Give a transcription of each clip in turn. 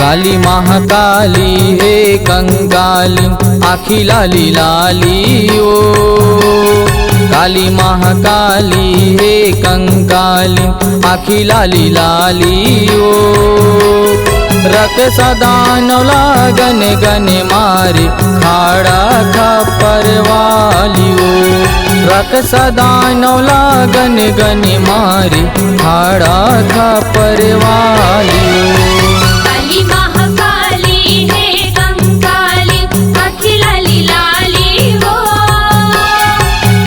काली महाकाली हे कंकाली आखी लाली लाली ओ। काली महाकाली हे कंकाली आखी लाली लाली ओ। रख सदानवला गन गन मारे खाड़ा खपर वाली ओ। रख सदानवला गन गन मारे खाड़ा खपर वाली ओ। काली महाकाली हे कंकाली आखी लाली लाली हो।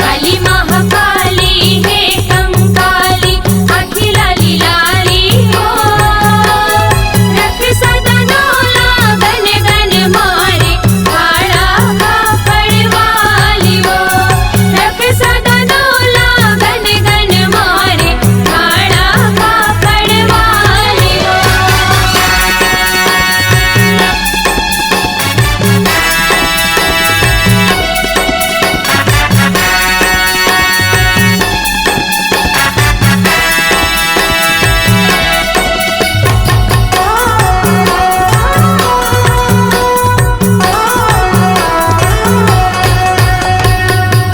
काली महाकाली हे कंकाली आखी लाली लाली हो। रख सदानवला गन गन मारे खाड़ा खपर वाली हो। रख सदानवला गन गन मारे खाड़ा खपर वाली हो।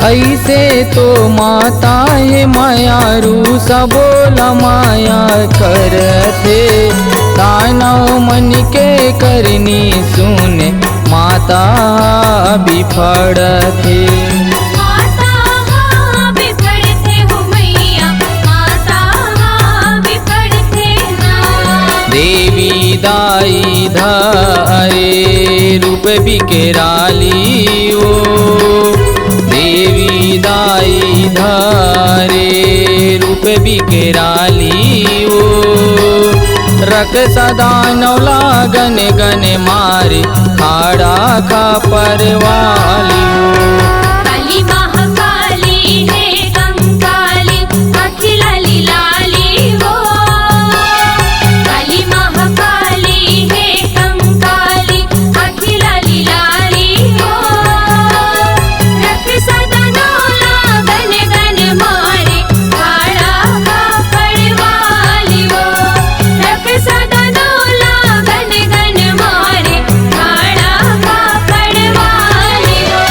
ऐसे तो माता है मायारू सबोला माया करथे। दानव मन के करनी सुन माता बिफड़थे। माता बिफड़थे हो मैया माता बिफड़थे ना। देवी दाई धारे रूप बिकेराली ओ। देवी दाई धारे रूप बिकेराली ओ। रख सदानवला गन गन मारे खाड़ा खपर वाली ओ। काली महाकाली हे कंकाली आखी लाली लाली हो। काली महाकाली हे कंकाली आखी लाली लाली हो। रख सदानवला गन गन मारे खाड़ा खपर वाली हो। रख सदानवला गन गन मारे खाड़ा खपर वाली हो।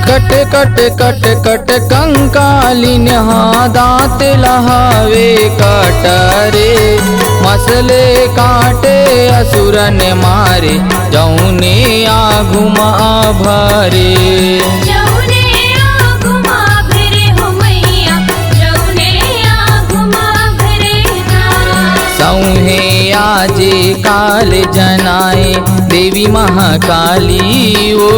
कट कट कट कट कंकाली नहा दांत लहावे कटरे। मसले काटे असुरन मारे जौने आघुमा भरे। जौने आघुमा भरे हो मैया जौने आघुमा भरे ना। सौहे आजे काल जनाए देवी महाकाली ओ।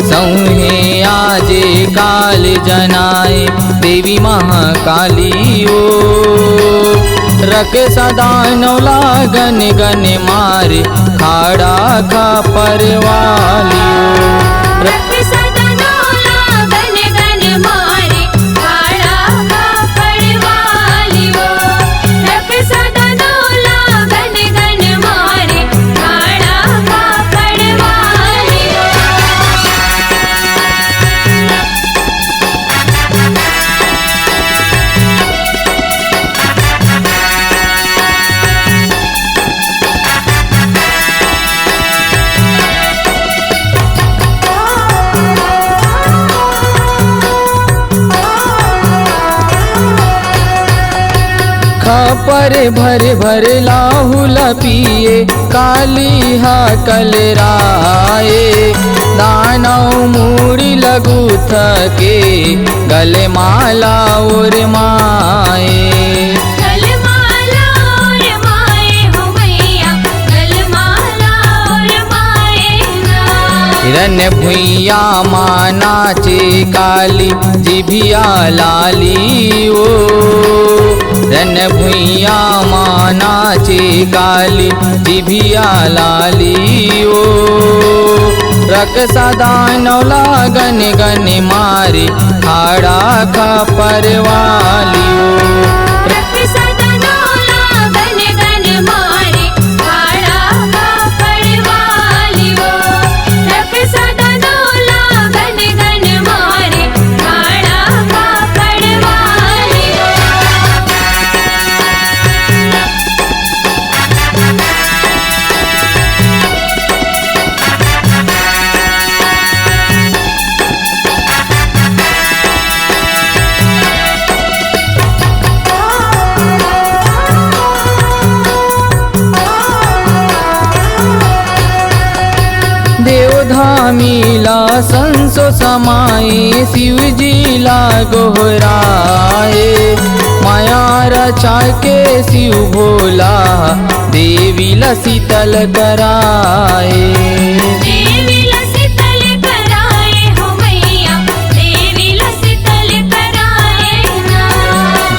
सौहे आजे काल जनाए देवी महाकाली ओ। रख सदानवला गन गन मारे खाड़ा खपर वाली ओ। रख सदानवला गन गन मारे खाड़ा खपर वाली हो। रख सदानवला गन गन मारे खाड़ा खपर वाली हो। खपर भर भर लाहुल पिए काली हा कलराए। दानव मूड़ी लगू थके गले माला और माए। गलमाला और माए हो मैया गलमाला और माए ना। हिरन भुइया माँ नाचे काली जिभिया लाली ओ। रन भुइया माँ नाचे काली जिभिया लाली ओ। रक सदा नौला गन गन मारे हाड़ा खपर वालियो रख सदा नौला गन गन मारे हाड़ा खपर वालियो रख सदा नौला गन गन मारे हाड़ा खपर वालियो देवधामीला संसो समाये शिव जी ला गोहराए माया रचा के शिव भोला देवी ला शीतल कराए देवी ला शीतल कराए हो मैया देवी ला शीतल कराए ना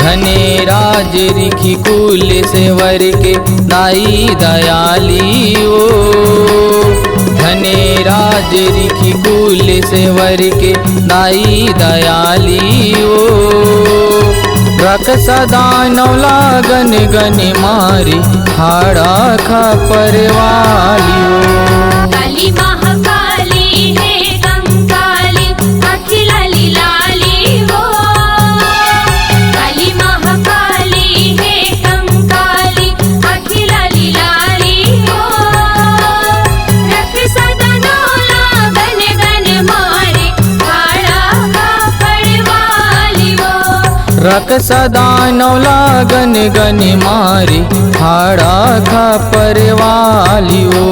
धने राज रिखी कुल सेवर के नाई दयाली ओ धने राज रिखी कुल सेवर के नाई दयाली ओ रख सदा नौला गन गन मारी हाड़ा खपर वालियो काली महाकाली है कंकाली अखिलाली लाली वो काली महाकाली है कंकाली अखिलाली लाली वो रख सदा नौला गन गन मारे हाड़ा खपर वाली वो रख सदा नौला गन गन मारी हाड़ा खपर वालियो